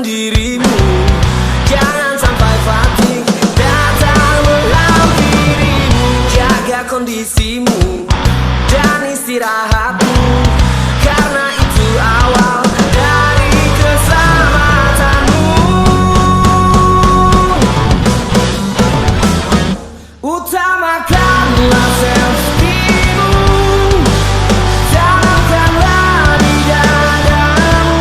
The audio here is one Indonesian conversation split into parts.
dirimu. Jangan sampai fatigue datang menghampirimu. Jaga kondisimu dan istirahatmu, karena itu awal dari keselamatanmu. Utamakanlah safety-mu, tanamkanlah di dadamu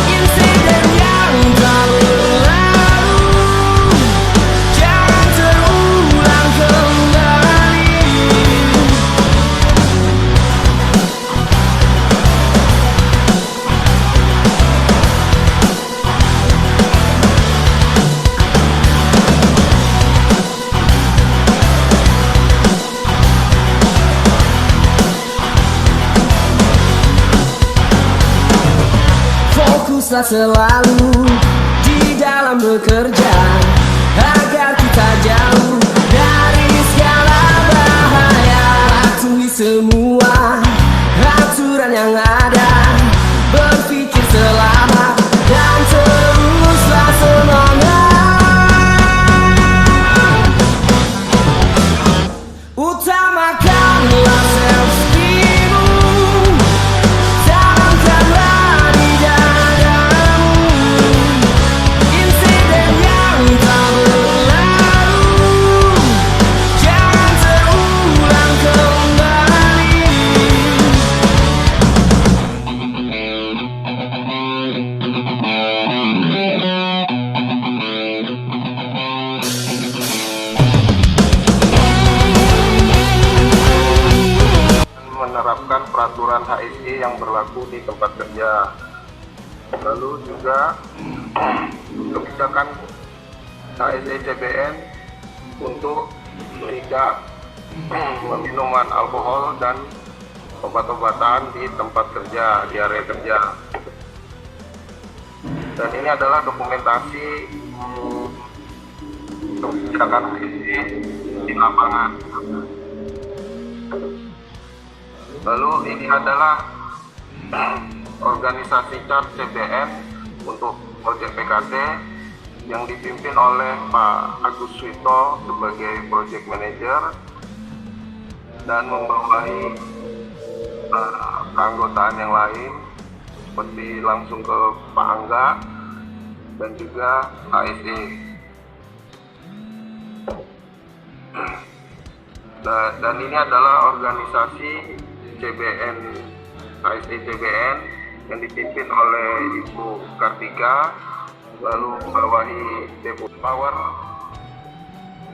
insiden yang tak berlalu, jangan terulang kembali. Fokuslah selalu di dalam bekerja, agar kita jauh dari segala bahaya. Patuhi semua aturan yang ada, berpikir selamat dan teruslah semangat. Utamakanlah safety-mu, tanamkanlah di dadamu insiden yang tak berlalu, jangan terulang kembali. Menerapkan peraturan HSE yang berlaku di tempat kerja. Lalu juga kebijakan HSE CBN untuk tidak minuman alkohol dan obat-obatan di tempat kerja, di area kerja. Dan ini adalah dokumentasi kebijakan HSE di lapangan. Lalu ini adalah organisasi chart CBN untuk proyek PKT yang dipimpin oleh Pak Agus Swito sebagai project manager dan membawahi keanggotaan yang lain seperti langsung ke Pak Angga dan juga HSE. Dan ini adalah organisasi CBN, HSE CBN yang dipimpin oleh Ibu Kartika, lalu membawahi Depo Power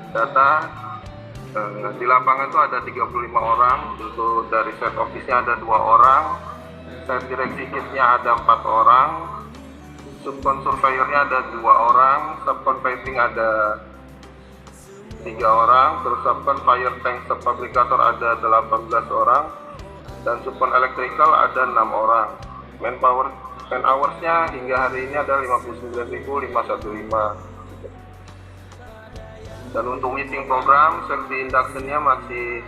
Data. Di lapangan itu ada 35 orang, untuk dari set office-nya ada 2 orang, set direksi kitnya ada 4 orang, subcon surveyor-nya ada 2 orang, subcon piping ada 3 orang, terus subcon fire tank subfabrikator ada 18 orang, dan subcon electrical ada 6 orang. Man hours-nya hingga hari ini ada 59.515. Dan untuk meeting program, safety induction-nya masih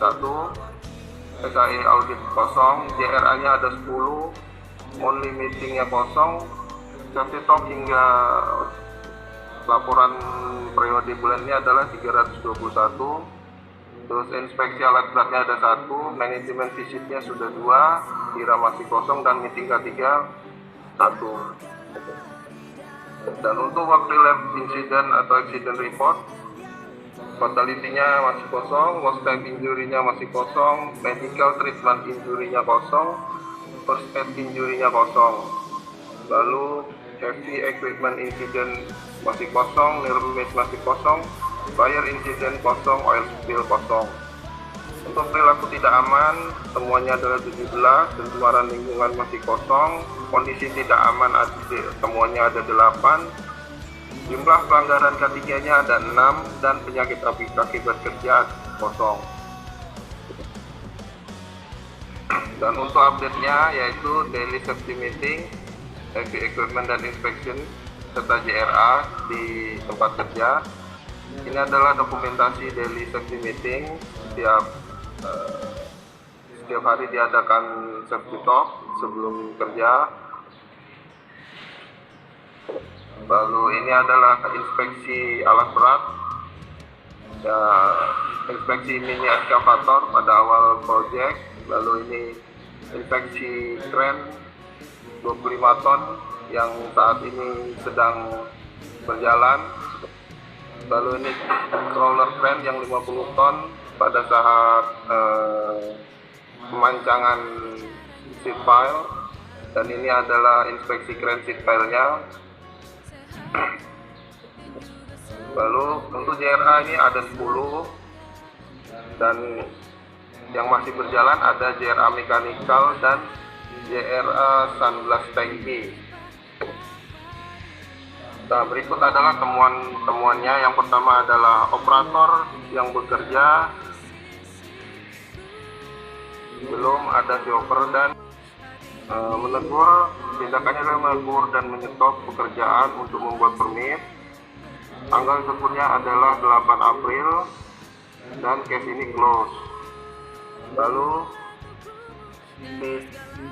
1, SAE audit kosong, JRA-nya ada 10, only meeting-nya kosong, safety talk hingga laporan periode bulannya adalah 321. Terus inspeksi alat beratnya ada 1, manajemen visitnya sudah 2, kira masih kosong, dan meeting K3 1. Dan untuk waktu lab incident atau accident report, fatality-nya masih kosong, lost time injury-nya masih kosong, medical treatment injury-nya kosong, first aid injury-nya kosong. Lalu heavy equipment incident masih kosong, near miss masih kosong, fire incident kosong, oil spill kosong. Untuk perilaku tidak aman, semuanya adalah 17, pencemaran lingkungan masih kosong, kondisi tidak aman semuanya ada 8, jumlah pelanggaran K3-nya ada 6, dan penyakit akibat kerja kosong. Dan untuk update-nya yaitu daily safety meeting, heavy equipment dan inspection, serta JRA di tempat kerja. Ini adalah dokumentasi daily safety meeting. Setiap hari diadakan safety talk sebelum kerja. Lalu ini adalah inspeksi alat berat, ya, inspeksi mini ekskavator pada awal proyek. Lalu ini inspeksi kren 25 ton yang saat ini sedang berjalan. Lalu ini crawler crane yang 50 ton pada saat pemancangan sheet pile, dan ini adalah inspeksi crane sheet pile-nya. Lalu untuk JRA ini ada 10, dan yang masih berjalan ada JRA mechanical dan JRA sunblast tanki. Nah, berikut adalah temuan-temuannya. Yang pertama adalah operator yang bekerja belum ada shopper dan menegur. Tindakannya adalah menegur dan menyetop pekerjaan untuk membuat permit. Tanggal tegurnya adalah 8 April dan case ini close. Lalu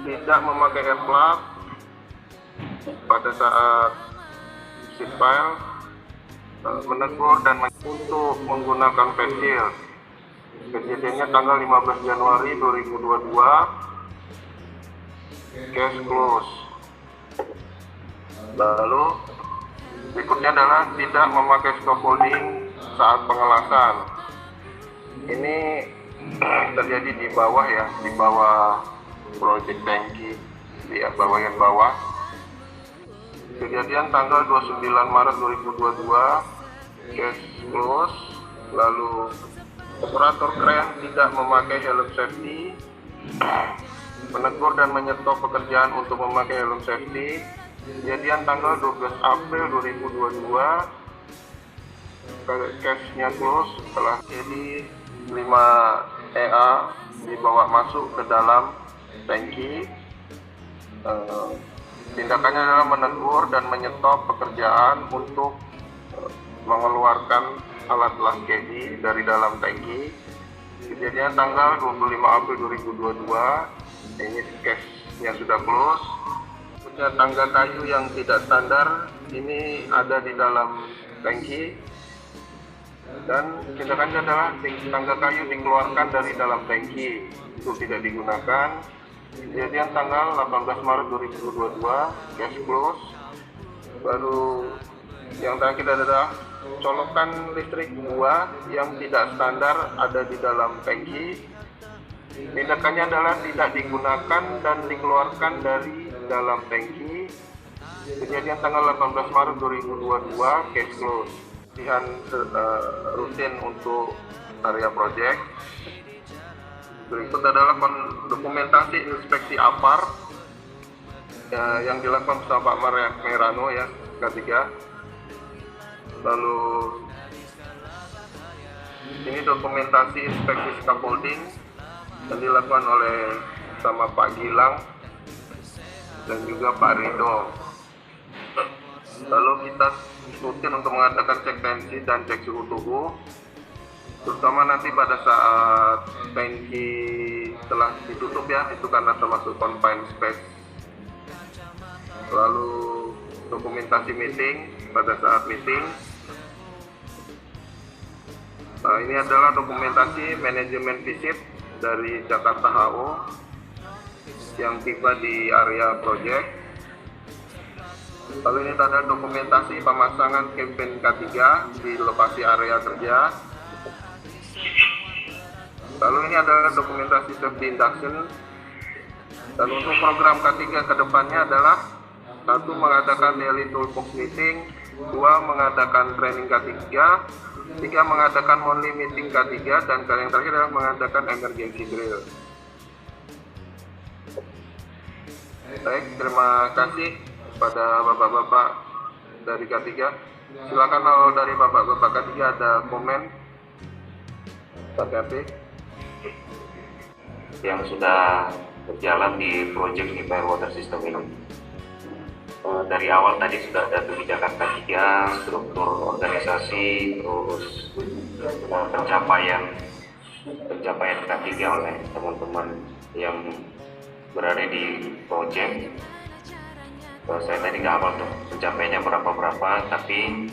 tidak memakai air plug pada saat sheet pile, menegur dan untuk menggunakan face shield. Kejadiannya tanggal 15 Januari 2022, case close. Lalu berikutnya adalah tidak memakai scaffolding saat pengelasan. Ini terjadi di bawah ya, di bawah project tangki, di bagian bawah. Kejadian tanggal 29 Maret 2022, case close. Lalu operator crane tidak memakai helm safety, menegur dan menyetop pekerjaan untuk memakai helm safety. Kejadian tanggal 12 April 2022, case-nya close setelah jadi 5 EA dibawa masuk ke dalam tangki. Tindakannya adalah menegur dan menyetop pekerjaan untuk mengeluarkan alat las kedi dari dalam tangki. Kejadian tanggal 25 April 2022, ini case-nya sudah close. Punya tangga kayu yang tidak standar ini ada di dalam tangki, dan tindakannya adalah tangga kayu dikeluarkan dari dalam tangki untuk tidak digunakan. Kejadian tanggal 18 Maret 2022, case close. Baru yang terakhir adalah colokan listrik buah yang tidak standar ada di dalam tangki. Tindakannya adalah tidak digunakan dan dikeluarkan dari dalam tangki. Kejadian tanggal 18 Maret 2022, case close. Latihan rutin untuk area project. Berikut adalah dokumentasi inspeksi APAR yang dilakukan bersama Pak Merano ya, K3. Lalu ini dokumentasi inspeksi scaffolding yang dilakukan oleh sama Pak Gilang dan juga Pak Rido. Lalu kita rutin untuk mengadakan cek tensi dan cek suhu tubuh, terutama nanti pada saat tangki telah ditutup ya, itu karena termasuk confined space. Lalu dokumentasi meeting pada saat meeting. Nah, ini adalah dokumentasi manajemen visit dari Jakarta HO yang tiba di area project. Lalu ini ada dokumentasi pemasangan campaign K3 di lokasi area kerja. Lalu ini adalah dokumentasi safety induction. Dan untuk program K3 ke depannya adalah 1. Mengadakan daily toolbox meeting, 2. Mengadakan training K3, 3. Mengadakan monthly meeting K3, dan yang terakhir adalah mengadakan emergency drill. Baik, terima kasih pada bapak-bapak dari K3. Silakan kalau dari bapak-bapak K3 ada komen. Pak Kartik. Yang sudah berjalan di proyek Repair Water System ini. Dari awal tadi sudah ada kebijakan K3, struktur organisasi, terus pencapaian K3 oleh teman-teman yang berada di proyek. Saya tadi nggak hafal tuh pencapaiannya berapa, tapi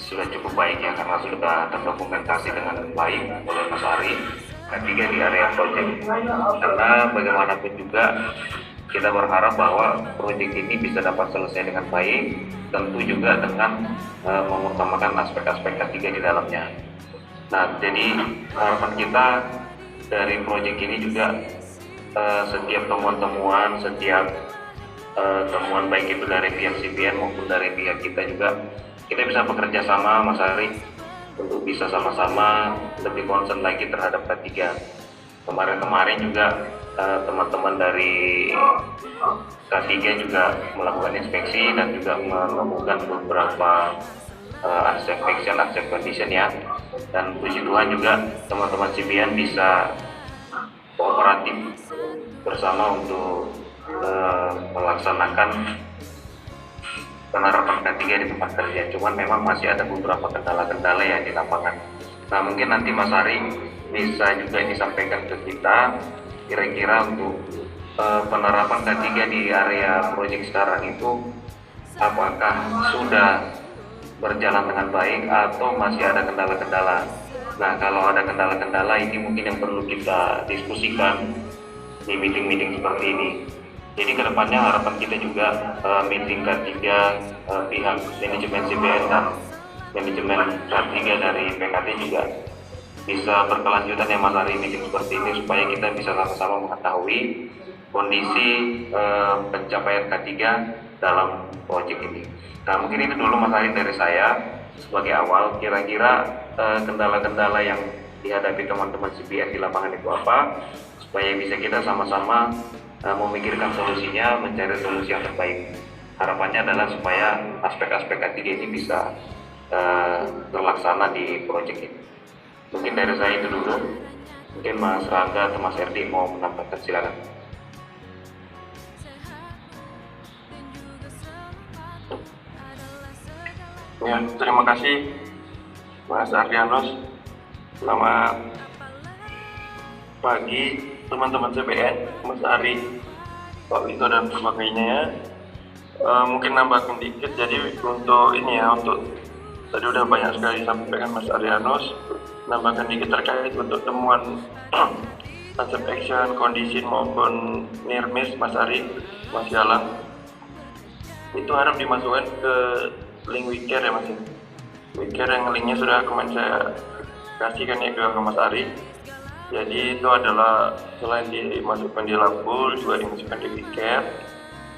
sudah cukup baik ya, karena sudah terdokumentasi dengan baik oleh Mas Ari ketiga di area project. Karena bagaimanapun juga kita berharap bahwa proyek ini bisa dapat selesai dengan baik, tentu juga dengan mengutamakan aspek-aspek ketiga di dalamnya. Nah, jadi harapan kita dari proyek ini juga setiap temuan-temuan, setiap temuan baik itu dari pihak CBN maupun dari pihak kita juga, kita bisa bekerja sama Mas Ari untuk bisa sama-sama lebih concern lagi terhadap K3. Kemarin juga teman-teman dari K3 juga melakukan inspeksi dan juga menemukan beberapa unsafe action, unsafe condition ya. Dan puji Tuhan juga teman-teman CBN bisa kooperatif bersama untuk melaksanakan penerapan K3 di tempat kerja. Cuman memang masih ada beberapa kendala-kendala ya di lapangan. Nah, mungkin nanti Mas Ari bisa juga disampaikan ke kita kira-kira untuk penerapan K3 di area proyek sekarang itu apakah sudah berjalan dengan baik atau masih ada kendala-kendala. Nah, kalau ada kendala-kendala ini mungkin yang perlu kita diskusikan di meeting-meeting seperti ini. Jadi kedepannya harapan kita juga meeting K3 pihak manajemen CBN dan manajemen K3 dari PKT juga bisa berkelanjutan ya Mas Ari, meeting seperti ini supaya kita bisa sama-sama mengetahui kondisi pencapaian K3 dalam proyek ini. Nah, mungkin itu dulu Mas Ari dari saya sebagai awal. Kira-kira kendala-kendala yang dihadapi teman-teman CBN di lapangan itu apa, supaya bisa kita sama-sama memikirkan solusinya, mencari solusi yang terbaik. Harapannya adalah supaya aspek-aspek K3 ini bisa terlaksana di proyek ini. Mungkin dari saya itu dulu. Mungkin Mas Rangga atau Mas Erdi mau menambahkan, silakan. Ya, terima kasih Mas Ardianus. Selamat pagi teman-teman CBN, Mas Ari, Pak Wito dan sebagainya. Mungkin nambahkan dikit, jadi untuk ini ya, untuk tadi udah banyak sekali disampaikan Mas Ardianus. Nambahkan dikit terkait untuk temuan concept action, condition maupun near miss Mas Ari, Mas Galang. Itu harap dimasukkan ke link WeCare ya Mas. WeCare yang linknya sudah kemarin saya kasihkan ya ke Mas Ari. Jadi itu adalah selain dimasukkan di Labul juga dimasukkan di WeCare,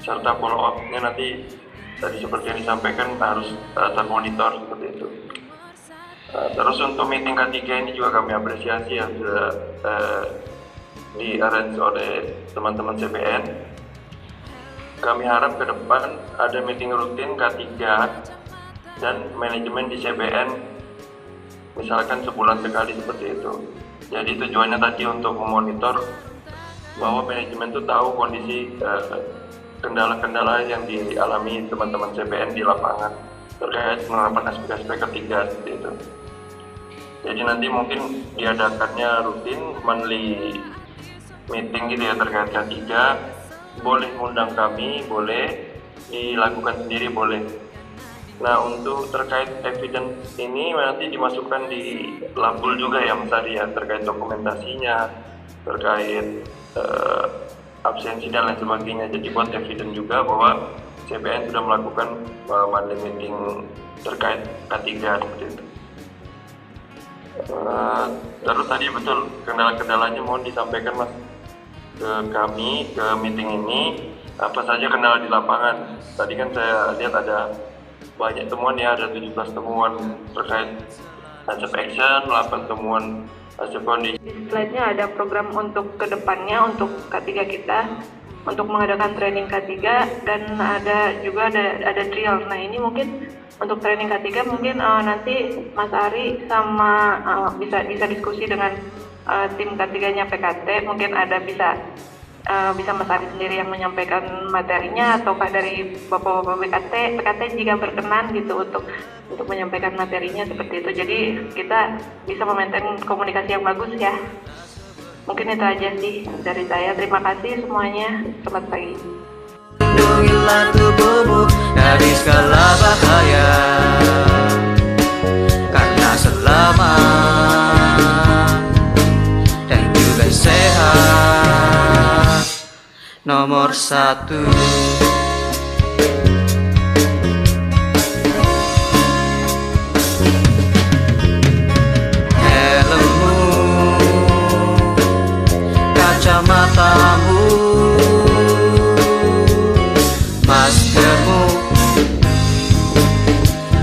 serta follow up-nya nanti tadi seperti yang disampaikan harus termonitor seperti itu. Terus untuk meeting K3 ini juga kami apresiasi yang sudah di-arrange oleh teman-teman CBN. Kami harap ke depan ada meeting rutin K3 dan manajemen di CBN misalkan sebulan sekali seperti itu. Jadi tujuannya tadi untuk memonitor bahwa manajemen itu tahu kondisi kendala-kendala yang dialami teman-teman CBN di lapangan terkait penerapan aspek-aspek ketiga seperti itu. Jadi nanti mungkin diadakannya rutin monthly meeting gitu ya terkait K3. Boleh mengundang kami, boleh dilakukan sendiri, boleh. Nah, untuk terkait evidence ini nanti dimasukkan di Labul juga ya Mas Ari ya, terkait dokumentasinya, terkait absensi dan lain sebagainya. Jadi buat evidence juga bahwa CBN sudah melakukan monthly meeting terkait K3 seperti itu. Terus tadi betul kendala-kendalanya mohon disampaikan Mas ke kami, ke meeting ini, apa saja kendala di lapangan. Tadi kan saya lihat ada banyak temuan ya, ada 17 temuan terkait concept action, 8 temuan hasil kondisi. Di slide-nya ada program untuk kedepannya untuk K3 kita untuk mengadakan training K3 dan ada juga ada trial. Nah, ini mungkin untuk training K3 mungkin nanti Mas Ari sama bisa diskusi dengan tim K3-nya PKT, mungkin ada bisa Mas Ari sendiri yang menyampaikan materinya ataukah dari Bapak-bapak PKT jika berkenan gitu untuk menyampaikan materinya seperti itu. Jadi kita bisa memaintain komunikasi yang bagus ya. Mungkin itu aja sih dari saya. Terima kasih semuanya. Selamat pagi. lindungilah tubuhmu dari segala bahaya, karena selamat dan juga sehat nomor satu. Kacamatamu, maskermu,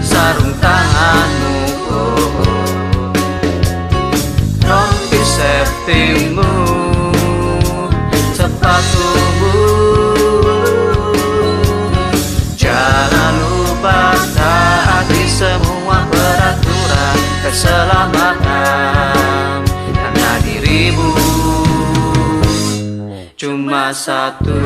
sarung tanganmu, rompi safety-mu, sepatumu. Jangan lupa taati semua peraturan keselamatan, karena dirimu cuma satu.